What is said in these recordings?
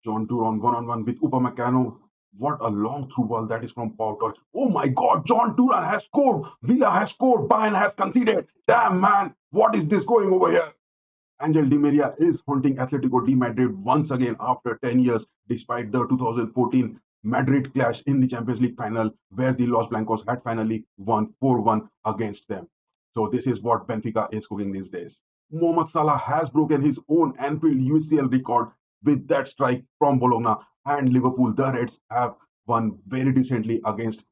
John Duran one-on-one with Upamecano. What a long through ball that is from Pau Torres. Oh my God, John Duran has scored. Villa has scored. Bayern has conceded. Damn, man. What is this going over here? Angel Di Maria is haunting Atletico de Madrid once again after 10 years, despite the 2014 Madrid clash in the Champions League final, where the Los Blancos had finally won 4-1 against them. So this is what Benfica is cooking these days. Mohamed Salah has broken his own Anfield UCL record with that strike from Bologna, and Liverpool, the Reds, have won very decently against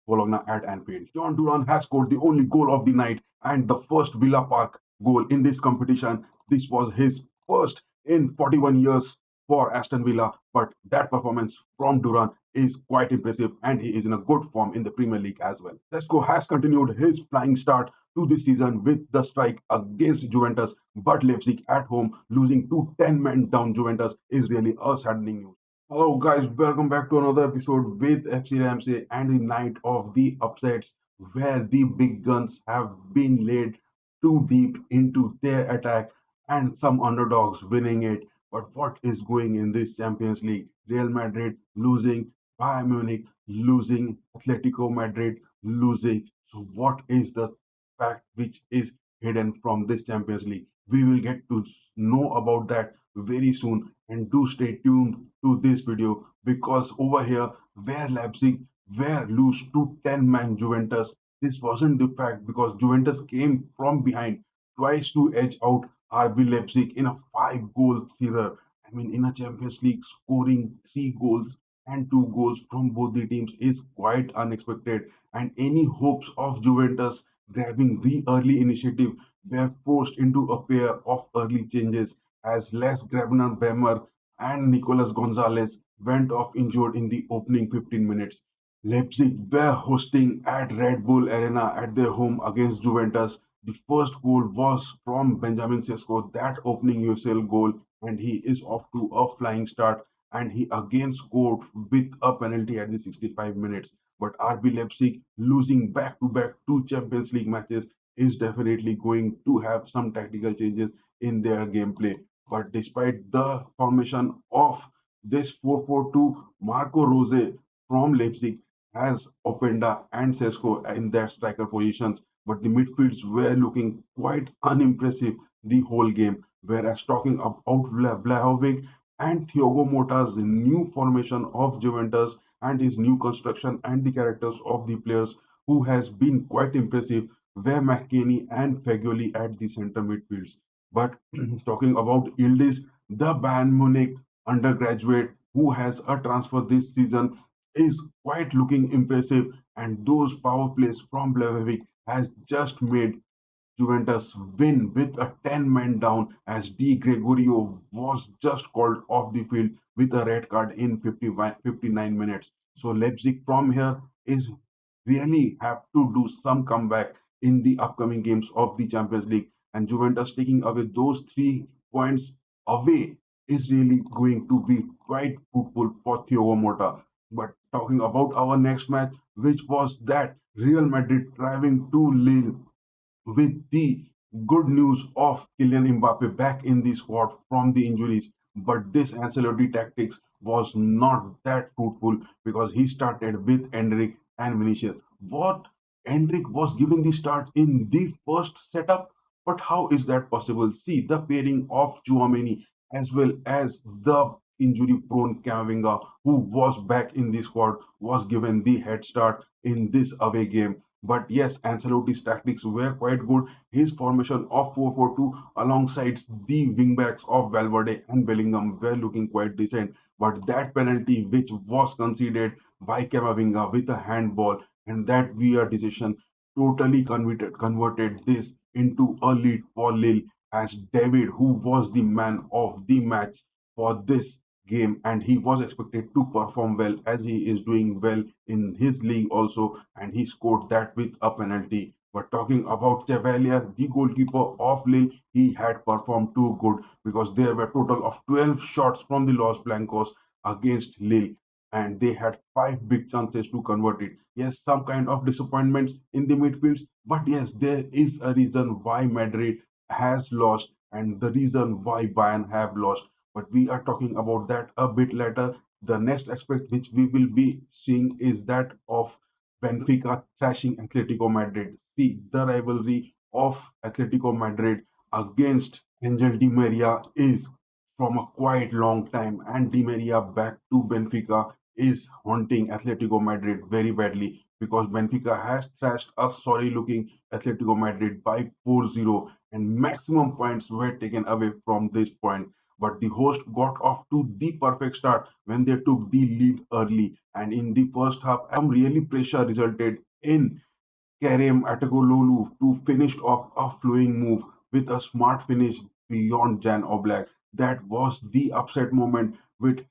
Bologna at Anfield. John Duran has scored the only goal of the night and the first Villa Park goal in this competition. This was his first in 41 years for Aston Villa, but that performance from Duran is quite impressive and he is in a good form in the Premier League as well. Sesko has continued his flying start to this season with the strike against Juventus, but Leipzig at home losing to 10 men down Juventus is really a saddening news. Hello guys, welcome back to another episode with FC RAMSAY and the night of the upsets where the big guns have been laid too deep into their attack and some underdogs winning it. But what is going in this Champions League? Real Madrid losing, Bayern Munich losing, Atletico Madrid losing. So what is the fact which is hidden from this Champions League? We will get to know about that very soon, and do stay tuned to this video because over here where Leipzig were lose to 10-man Juventus, this wasn't the fact because Juventus came from behind twice to edge out RB Leipzig in a 5-goal thriller. I mean, in a Champions League, scoring 3 goals and 2 goals from both the teams is quite unexpected, and any hopes of Juventus grabbing the early initiative were forced into a pair of early changes as Les Grabner Bremer and Nicolas Gonzalez went off injured in the opening 15 minutes. Leipzig were hosting at Red Bull Arena at their home against Juventus. The first goal was from Benjamin Sesko, that opening UCL goal, and he is off to a flying start. And he again scored with a penalty at the 65 minutes. But RB Leipzig losing back-to-back 2 Champions League matches is definitely going to have some tactical changes in their gameplay. But despite the formation of this 4-4-2, Marco Rose from Leipzig has Openda and Sesko in their striker positions, but the midfields were looking quite unimpressive the whole game. Whereas talking about Vlahovic and Thiago Motta's new formation of Juventus and his new construction and the characters of the players who has been quite impressive were McKennie and Fagioli at the center midfields. But talking about Yildiz, the Bayern Munich undergraduate who has a transfer this season is quite looking impressive, and those power plays from Vlahovic has just made Juventus win with a 10-man down as Di Gregorio was just called off the field with a red card in 59 minutes. So Leipzig from here is really have to do some comeback in the upcoming games of the Champions League, and Juventus taking away those 3 points away is really going to be quite fruitful for Thiago Motta. But talking about our next match, which was that Real Madrid driving to Lille with the good news of Kylian Mbappe back in the squad from the injuries. But this Ancelotti tactics was not that fruitful because he started with Endrick and Vinicius. What Endrick was given the start in the first setup, but how is that possible? See, the pairing of Chouameni as well as the injury-prone Camavinga, who was back in the squad, was given the head start in this away game. But yes, Ancelotti's tactics were quite good. His formation of 4-4-2 alongside the wingbacks of Valverde and Bellingham were looking quite decent. But that penalty which was conceded by Camavinga with a handball and that VR decision totally converted this into a lead for Lille as David, who was the man of the match for this game, and he was expected to perform well as he is doing well in his league also, and he scored that with a penalty. But talking about Chevalier, the goalkeeper of Lille, he had performed too good because there were total of 12 shots from the Los Blancos against Lille, and they had 5 big chances to convert it. Yes, some kind of disappointments in the midfields, but yes, there is a reason why Madrid has lost and the reason why Bayern have lost. but we are talking about that a bit later. The next aspect which we will be seeing is that of Benfica thrashing Atletico Madrid. See, the rivalry of Atletico Madrid against Angel Di Maria is from a quite long time, and Di Maria back to Benfica is haunting Atletico Madrid very badly because Benfica has thrashed a sorry looking Atletico Madrid by 4-0, and maximum points were taken away from this point. But the host got off to the perfect start when they took the lead early, and in the first half, some really pressure resulted in Kerem Atakololu to finish off a flowing move with a smart finish beyond Jan Oblak. That was the upset moment which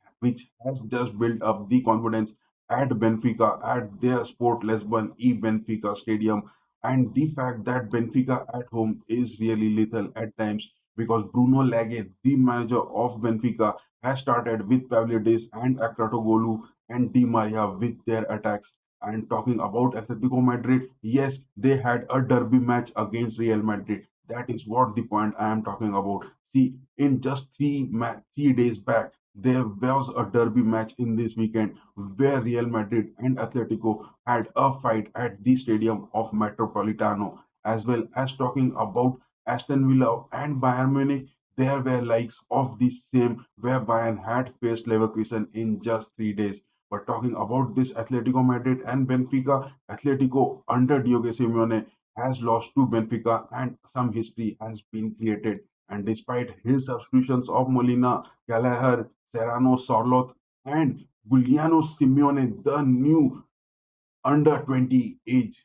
has just built up the confidence at Benfica at their Sport Lisbon e Benfica Stadium. And the fact that Benfica at home is really lethal at times because Bruno Lage, the manager of Benfica, has started with Pavlidis and Akratogolu and Di Maria with their attacks. And talking about Atletico Madrid, yes, they had a derby match against Real Madrid. That is what the point I am talking about. See, in just 3 days back, there was a derby match in this weekend where Real Madrid and Atletico had a fight at the stadium of Metropolitano. As well as talking about Aston Villa and Bayern Munich, there were likes of the same where Bayern had faced Leverkusen in just 3 days. But talking about this Atletico Madrid and Benfica, Atletico under Diogo Simeone has lost to Benfica and some history has been created. And despite his substitutions of Molina, Gallagher, Serrano, Sorloth, and Giuliano Simeone, the new under 20 age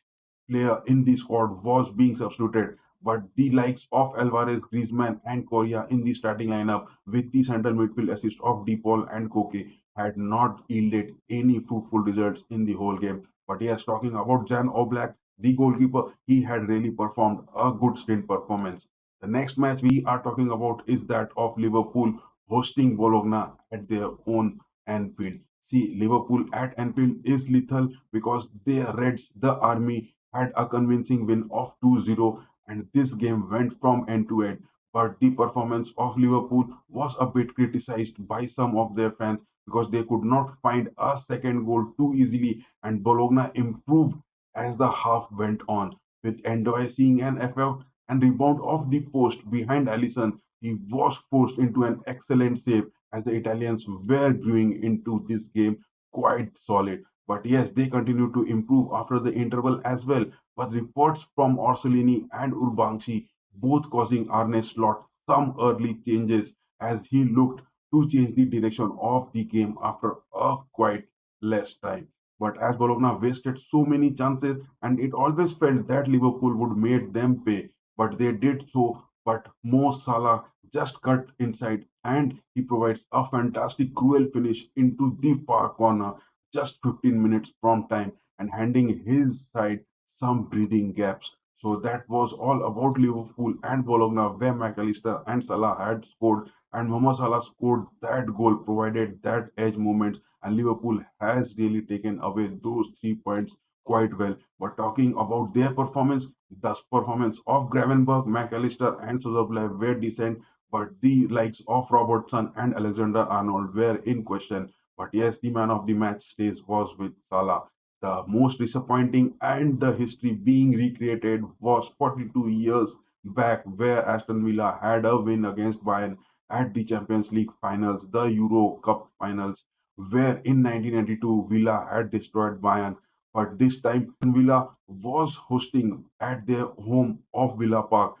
player in the squad was being substituted, but the likes of Alvarez, Griezmann, and Correa in the starting lineup with the central midfield assist of DePaul and Koke had not yielded any fruitful results in the whole game. But yes, talking about Jan Oblak, the goalkeeper, he had really performed a good stint performance. The next match we are talking about is that of Liverpool hosting Bologna at their own Anfield. See, Liverpool at Anfield is lethal because the Reds, the army, had a convincing win of 2-0, and this game went from end to end. But the performance of Liverpool was a bit criticized by some of their fans because they could not find a second goal too easily, and Bologna improved as the half went on, with Endoy seeing an effort and rebound off the post behind Alisson. He was forced into an excellent save as the Italians were growing into this game quite solid. But yes, they continue to improve after the interval as well. But reports from Orsolini and Urbanchi both causing Arne Slot some early changes as he looked to change the direction of the game after a quite less time. But as Bologna wasted so many chances, and it always felt that Liverpool would make them pay, but they did so. But Mo Salah just cut inside and he provides a fantastic cruel finish into the far corner just 15 minutes from time and handing his side some breathing gaps. So that was all about Liverpool and Bologna where McAllister and Salah had scored and Mohamed Salah scored that goal, provided that edge moments, and Liverpool has really taken away those 3 points quite well. But talking about their performance, the performance of Gravenberg, McAllister, and Sozoblai were decent, but the likes of Robertson and Alexander Arnold were in question. But yes, the man of the match stays was with Salah. The most disappointing and the history being recreated was 42 years back, where Aston Villa had a win against Bayern at the Champions League finals, the Euro Cup finals, where in 1992 Villa had destroyed Bayern. But this time Villa was hosting at their home of Villa Park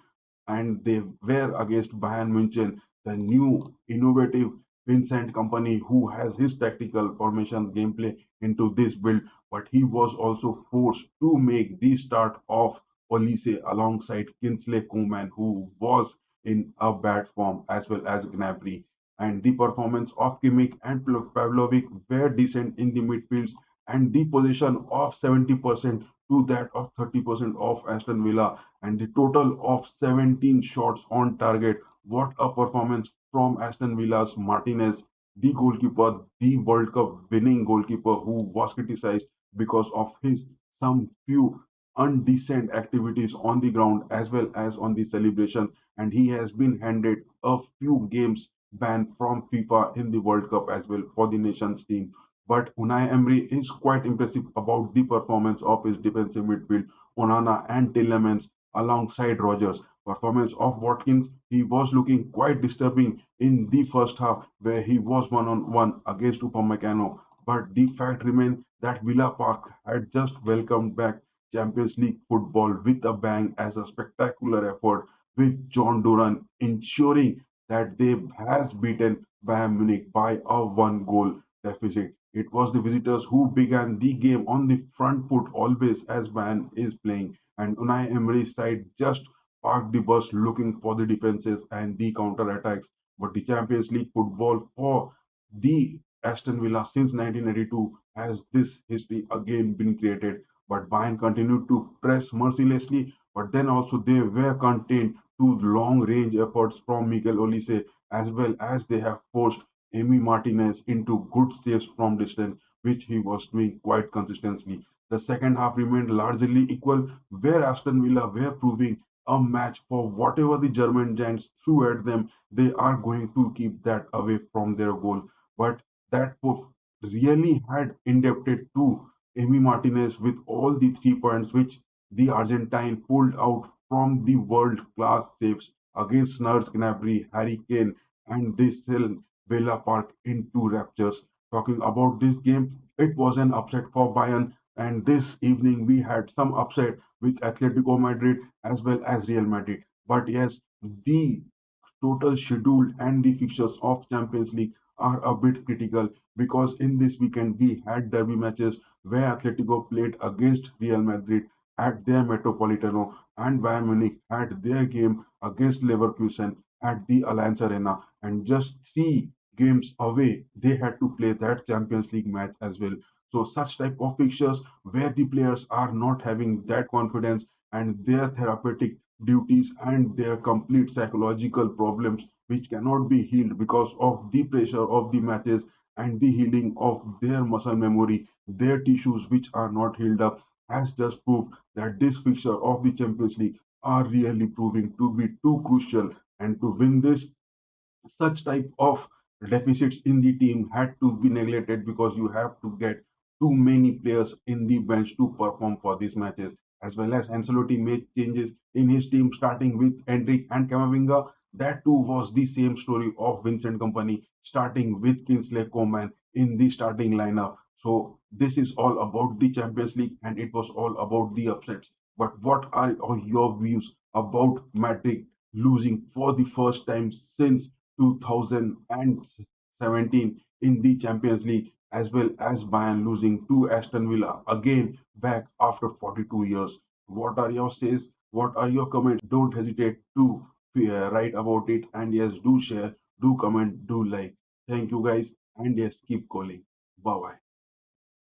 and they were against Bayern München, the new innovative Vincent company who has his tactical formations gameplay into this build, but he was also forced to make the start of Olise alongside Kinsley Coman, who was in a bad form, as well as Gnabry. And the performance of Kimmich and Pavlovic were decent in the midfields, and the position of 70% to that of 30% of Aston Villa and the total of 17 shots on target. What a performance from Aston Villa's Martinez, the goalkeeper, the World Cup winning goalkeeper who was criticized because of his some few undecent activities on the ground as well as on the celebration. And he has been handed a few games ban from FIFA in the World Cup as well for the nations team. But Unai Emery is quite impressive about the performance of his defensive midfield, Onana and Tillemans alongside Rogers. Performance of Watkins, he was looking quite disturbing in the first half where he was one-on-one against Upamecano. But the fact remains that Villa Park had just welcomed back Champions League football with a bang as a spectacular effort with John Duran ensuring that they has beaten Bayern Munich by a one goal deficit. It was the visitors who began the game on the front foot always as Bayern is playing, and Unai Emery's side just parked the bus looking for the defenses and the counter attacks. But the Champions League football for the Aston Villa since 1982 has this history again been created. But Bayern continued to press mercilessly, but then also they were contained to long range efforts from Mikel Olise, as well as they have forced Emi Martinez into good saves from distance, which he was doing quite consistently. The second half remained largely equal, where Aston Villa were proving a match for whatever the German giants threw at them. They are going to keep that away from their goal. But that really had indebted to Emi Martinez with all the 3 points which the Argentine pulled out from the world-class saves against Snurs Gnabry, Harry Kane, and this Villa Park into raptures. Talking about this game, it was an upset for Bayern, and this evening we had some upset with Atletico Madrid as well as Real Madrid. But yes, the total schedule and the fixtures of Champions League are a bit critical because in this weekend we had derby matches where Atletico played against Real Madrid at their Metropolitano and Bayern Munich had their game against Leverkusen at the Allianz Arena, and just 3 games away they had to play that Champions League match as well. So such type of fixtures where the players are not having that confidence and their therapeutic duties and their complete psychological problems which cannot be healed because of the pressure of the matches and the healing of their muscle memory, their tissues which are not healed up, has just proved that this fixture of the Champions League are really proving to be too crucial. And to win this, such type of deficits in the team had to be neglected because you have to get too many players in the bench to perform for these matches. As well as Ancelotti made changes in his team, starting with Endrick and Camavinga. That too was the same story of Vincent Company, starting with Kingsley Coman in the starting lineup. So this is all about the Champions League, and it was all about the upsets. But what are your views about Madrid losing for the first time since 2017 in the Champions League, as well as Bayern losing to Aston Villa again back after 42 years? What are your says? What are your comments? Don't hesitate to write about it. And yes, do share, do comment, do like. Thank you guys. And yes, keep calling. Bye bye.